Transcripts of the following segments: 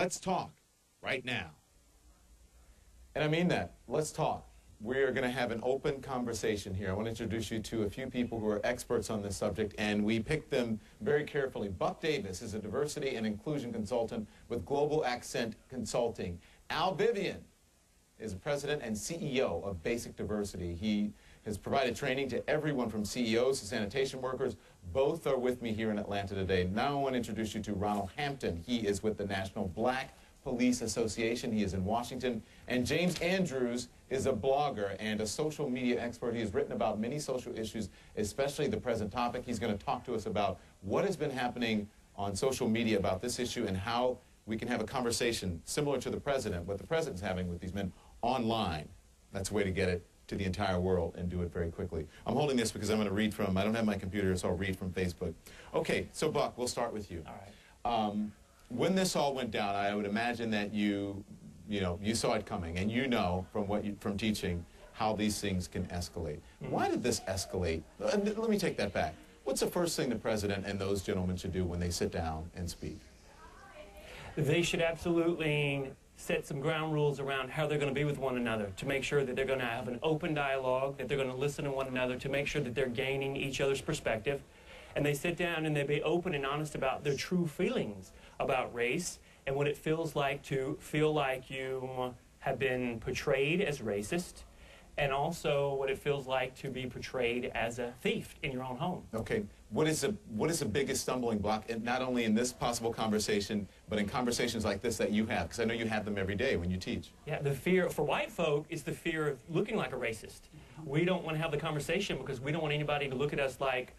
Let's talk right now. And I mean that. Let's talk. We are going to have an open conversation here. I want to introduce you to a few people who are experts on this subject, and we picked them very carefully. Buck Davis is a diversity and inclusion consultant with Global Accent Consulting. Al Vivian is the president and CEO of Basic Diversity. He has provided training to everyone from CEOs to sanitation workers. Both are with me here in Atlanta today. Now I want to introduce you to Ronald Hampton. He is with the National Black Police Association. He is in Washington. And James Andrews is a blogger and a social media expert. He has written about many social issues, especially the present topic. He's going to talk to us about what has been happening on social media about this issue and how we can have a conversation similar to the president, what the president's having with these men online. That's a way to get it to the entire world and do it very quickly. I'm holding this because I'm going to read from, I don't have my computer, so I'll read from Facebook. Okay, so Buck, we'll start with you. All right. When this all went down, I would imagine that you saw it coming, and you know from teaching how these things can escalate. Mm-hmm. Why did this escalate? Let me take that back. What's the first thing the president and those gentlemen should do when they sit down and speak? They should absolutely set some ground rules around how they're going to be with one another, to make sure that they're going to have an open dialogue, that they're going to listen to one another, to make sure that they're gaining each other's perspective. And they sit down and they be open and honest about their true feelings about race and what it feels like to feel like you have been portrayed as racist, and also what it feels like to be portrayed as a thief in your own home. Okay. What is the biggest stumbling block, not only in this possible conversation, but in conversations like this that you have? Because I know you have them every day when you teach. Yeah, the fear for white folk is the fear of looking like a racist. We don't want to have the conversation because we don't want anybody to look at us like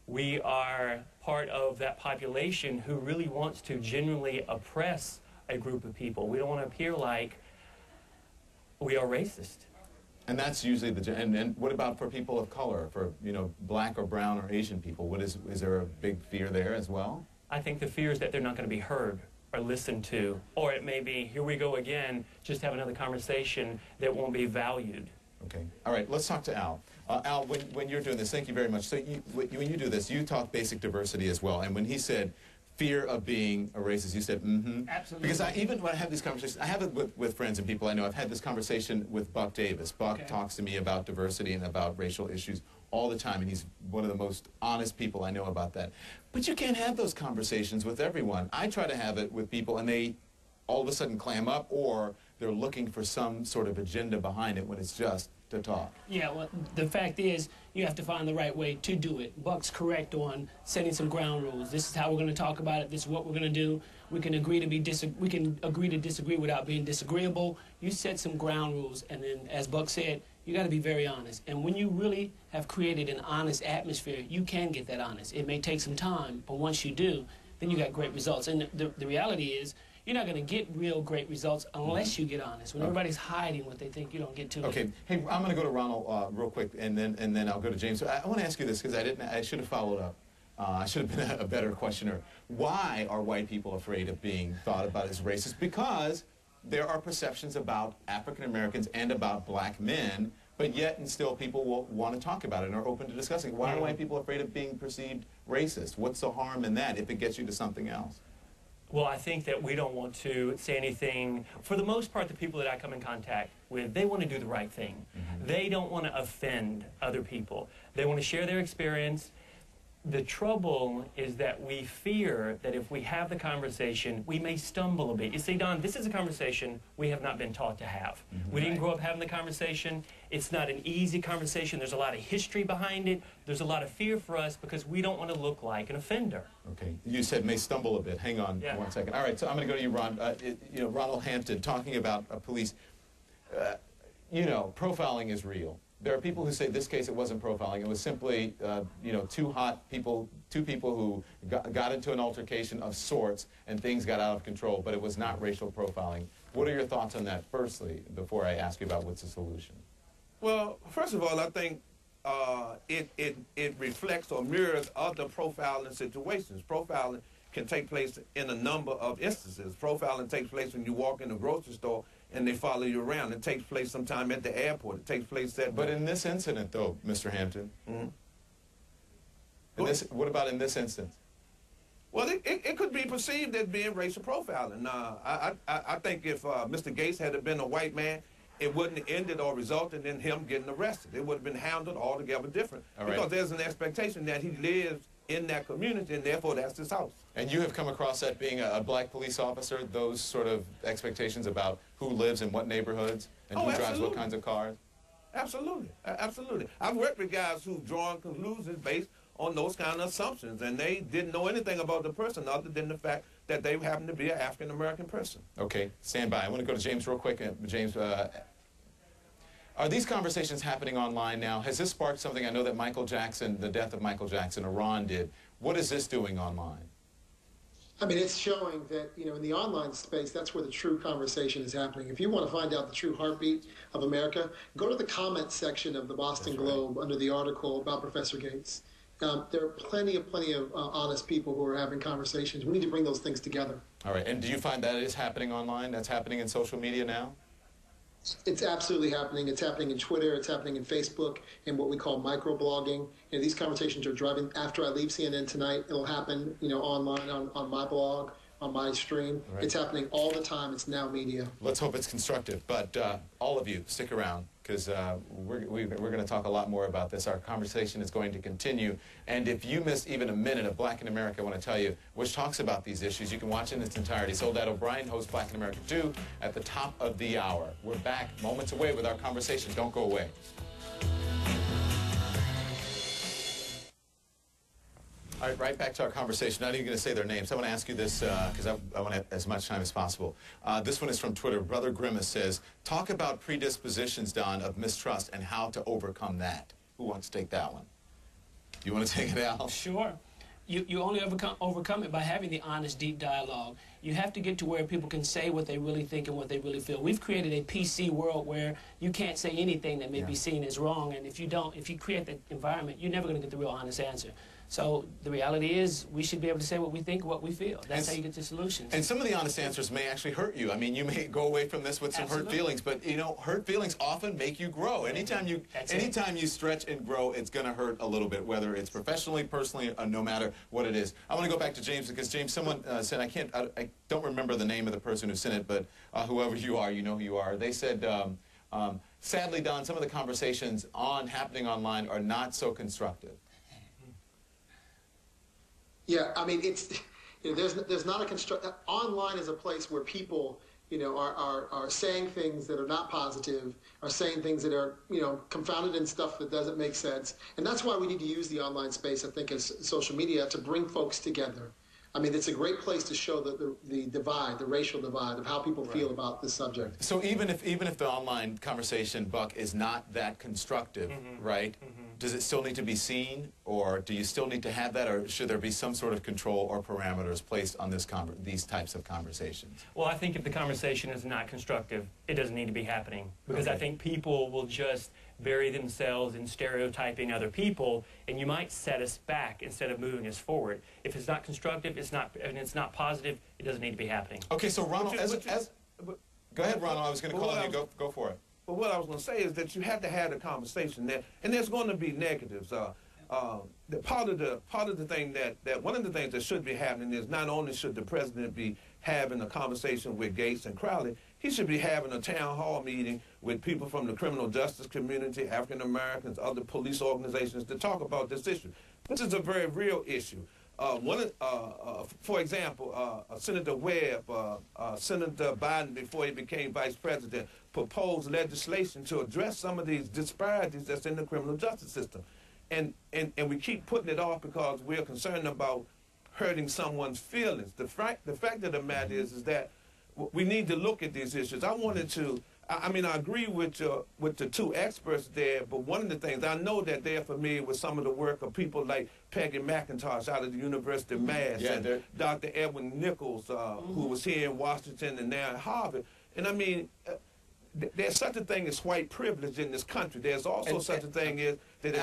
we are part of that population who really wants to genuinely oppress a group of people. We don't want to appear like we are racist. And that's usually and what about for people of color, for black or brown or Asian people? Is there a big fear there as well? I think the fear is that they're not going to be heard or listened to, or it may be, here we go again, just have another conversation that won't be valued. Okay. All right, let's talk to Al. Al, when you're doing this, thank you very much. So when you do this, you talk basic diversity as well. And when he said fear of being a racist, you said, mm-hmm. Absolutely. Because even when I have these conversations, I have it with friends and people I know. I've had this conversation with Buck Davis. Buck talks to me about diversity and about racial issues all the time, and he's one of the most honest people I know about that. But you can't have those conversations with everyone. I try to have it with people, and they all of a sudden clam up, or they're looking for some sort of agenda behind it when it's just to talk. Yeah, well, the fact is, you have to find the right way to do it. Buck's correct on setting some ground rules. This is how we're going to talk about it. This is what we're going to do. We can agree to disagree without being disagreeable. You set some ground rules, and then, as Buck said, you got to be very honest. And when you really have created an honest atmosphere, you can get that honest. It may take some time, but once you do, then you got great results. And the reality is, you're not going to get real great results unless you get honest. When everybody's hiding what they think, you don't get to it. Okay. Hey, I'm going to go to Ronald real quick, and then I'll go to James. So I want to ask you this because I should have followed up. I should have been a better questioner. Why are white people afraid of being thought about as racist? Because there are perceptions about African Americans and about black men, but yet and still people will want to talk about it and are open to discussing. Why are white people afraid of being perceived racist? What's the harm in that if it gets you to something else? Well, I think that we don't want to say anything. For the most part, the people that I come in contact with, they want to do the right thing. Mm-hmm. They don't want to offend other people. They want to share their experience. The trouble is that we fear that if we have the conversation, we may stumble a bit. You see, Don, this is a conversation we have not been taught to have. Mm-hmm. We didn't grow up having the conversation. It's not an easy conversation. There's a lot of history behind it. There's a lot of fear for us because we don't want to look like an offender. Okay. You said may stumble a bit. Hang on 1 second. All right, so I'm going to go to you, Ron. Ronald Hampton, talking about police. Profiling is real. There are people who say this case it wasn't profiling. It was simply, two people who got into an altercation of sorts and things got out of control, but it was not racial profiling. What are your thoughts on that, firstly, before I ask you about what's the solution? Well, first of all, I think it reflects or mirrors other profiling situations. Profiling can take place in a number of instances. Profiling takes place when you walk in a grocery store and they follow you around. It takes place sometime at the airport. It takes place at... But in this incident, though, Mr. Hampton, what about in this instance? Well, it could be perceived as being racial profiling. I think if Mr. Gates had been a white man, it wouldn't have ended or resulted in him getting arrested. It would have been handled altogether different. All right. Because there's an expectation that he lives in that community, and therefore that's his house. And you have come across that being a black police officer, those sort of expectations about who lives in what neighborhoods and who drives what absolutely. kinds of cars? Absolutely, absolutely. I've worked with guys who've drawn conclusions based on those kind of assumptions, and they didn't know anything about the person other than the fact that they happen to be an African-American person. Okay, stand by. I want to go to James real quick. James, are these conversations happening online now? Has this sparked something? I know that Michael Jackson, the death of Michael Jackson, Iran did. What is this doing online? I mean, it's showing that, in the online space, that's where the true conversation is happening. If you want to find out the true heartbeat of America, go to the comment section of the Boston Globe under the article about Professor Gates. There are plenty of honest people who are having conversations. We need to bring those things together. All right, and do you find that is happening online? That's happening in social media now? It's absolutely happening. It's happening in Twitter. It's happening in Facebook and what we call microblogging. These conversations are driving. After I leave CNN tonight, it'll happen, online on my blog, on my stream. Right. It's happening all the time. It's now media. Let's hope it's constructive. But all of you, stick around, because we're going to talk a lot more about this. Our conversation is going to continue. And if you missed even a minute of Black in America, I want to tell you, which talks about these issues, you can watch in its entirety. Soledad O'Brien hosts Black in America 2 at the top of the hour. We're back moments away with our conversation. Don't go away. All right, right back to our conversation. Not even going to say their names. I want to ask you this because I want to have as much time as possible. This one is from Twitter. Brother Grimace says, talk about predispositions, Don, of mistrust and how to overcome that. Who wants to take that one? You want to take it, Al? Sure. You only overcome it by having the honest, deep dialogue. You have to get to where people can say what they really think and what they really feel. We've created a PC world where you can't say anything that may be seen as wrong, and if you create that environment, you're never going to get the real honest answer. So the reality is we should be able to say what we think, what we feel. That's how you get to solutions. And some of the honest answers may actually hurt you. I mean, you may go away from this with some hurt feelings, but hurt feelings often make you grow. Anytime you stretch and grow, it's going to hurt a little bit, whether it's professionally, personally, no matter what it is. I want to go back to James because James, someone said, I don't remember the name of the person who sent it, but whoever you are, you know who you are. They said, sadly, Don, some of the conversations happening online are not so constructive. Yeah, I mean, it's there's not a online is a place where people are saying things that are not positive, are saying things that are confounded in stuff that doesn't make sense, and that's why we need to use the online space, I think, as social media to bring folks together. I mean, it's a great place to show the divide, the racial divide of how people feel about this subject. So even if the online conversation, Buck, is not that constructive, right? Does it still need to be seen, or do you still need to have that, or should there be some sort of control or parameters placed on these types of conversations? Well, I think if the conversation is not constructive, it doesn't need to be happening, because I think people will just bury themselves in stereotyping other people, and you might set us back instead of moving us forward. If it's not constructive, it's not positive, it doesn't need to be happening. Okay, so Ronald, go ahead, Ronald. I was going to call on you. Go for it. But what I was going to say is that you have to have a conversation there, and there's going to be negatives. Part of the thing that one of the things that should be happening is not only should the president be having a conversation with Gates and Crowley, he should be having a town hall meeting with people from the criminal justice community, African Americans, other police organizations to talk about this issue. This is a very real issue. For example, Senator Webb, Senator Biden, before he became vice president, proposed legislation to address some of these disparities that's in the criminal justice system. And we keep putting it off because we're concerned about hurting someone's feelings. The fact of the matter is that we need to look at these issues. I agree with the two experts there, but one of the things, I know that they're familiar with some of the work of people like Peggy McIntosh out of the University of Mass, and Dr. Edwin Nichols, who was here in Washington and now at Harvard. And I mean, there's such a thing as white privilege in this country. There's also such a thing is that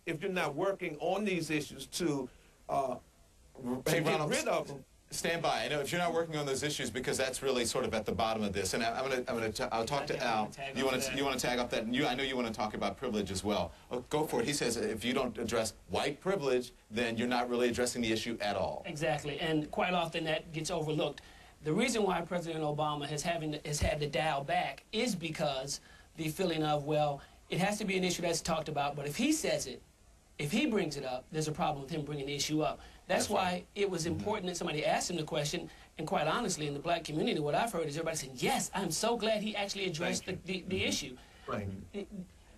if you're not working on these issues to get rid of them, Stand by. I know if you're not working on those issues, because that's really sort of at the bottom of this. And I'll talk to Al. You want to tag up that? I know you want to talk about privilege as well. Oh, go for it. He says if you don't address white privilege, then you're not really addressing the issue at all. Exactly, and quite often that gets overlooked. The reason why President Obama has had to dial back is because the feeling of, well, it has to be an issue that's talked about, but if he says it, if he brings it up, there's a problem with him bringing the issue up. That's why right. it was important that somebody asked him the question, and quite honestly, in the black community, what I've heard is everybody saying, yes, I'm so glad he actually addressed the issue. Right.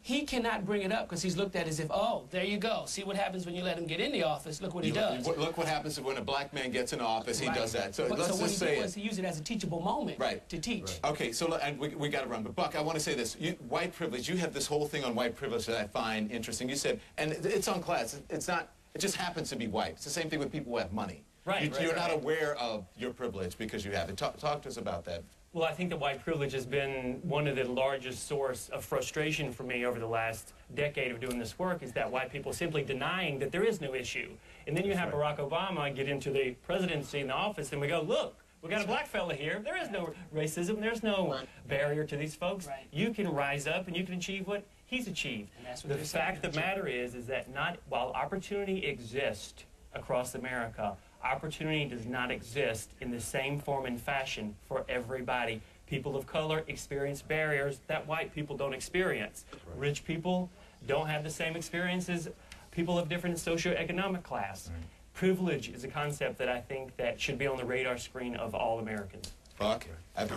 He cannot bring it up because he's looked at as if, oh, there you go. See what happens when you let him get in the office. Look what he does. Look what happens when a black man gets in office. He does that. So let's what just say he use it as a teachable moment to teach. Right. Okay, so and we got to run. But Buck, I want to say this. White privilege, you have this whole thing on white privilege that I find interesting. You said, and it's on class. It's not, it just happens to be white. It's the same thing with people who have money. Right. You're not aware of your privilege because you have it. Talk to us about that. Well, I think that white privilege has been one of the largest source of frustration for me over the last decade of doing this work, is that white people simply denying that there is no issue. And then you have Barack Obama get into the presidency in the office, and we go, look, we got a black fella here. There is no racism. There's no barrier to these folks. Right. You can rise up and you can achieve what he's achieved. And that's what The fact of the matter is that while opportunity exists across America, opportunity does not exist in the same form and fashion for everybody. People of color experience barriers that white people don't experience. Right. Rich people don't have the same experiences people of different socioeconomic class. Right. Privilege is a concept that I think that should be on the radar screen of all Americans. Buck,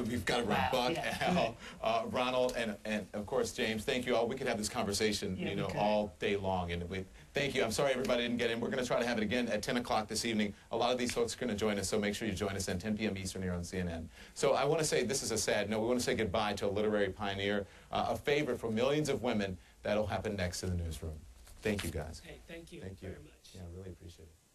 we've got to run. Wow. Buck, Yeah. Al, Ronald, and of course James. Thank you all. We could have this conversation, all day long. And thank you. I'm sorry everybody didn't get in. We're going to try to have it again at 10 o'clock this evening. A lot of these folks are going to join us, so make sure you join us at 10 p.m. Eastern here on CNN. So I want to say this is a sad note. We want to say goodbye to a literary pioneer, a favorite for millions of women. That'll happen next to the newsroom. Thank you, guys. Hey, thank you Thank you. very much. Yeah, I really appreciate it.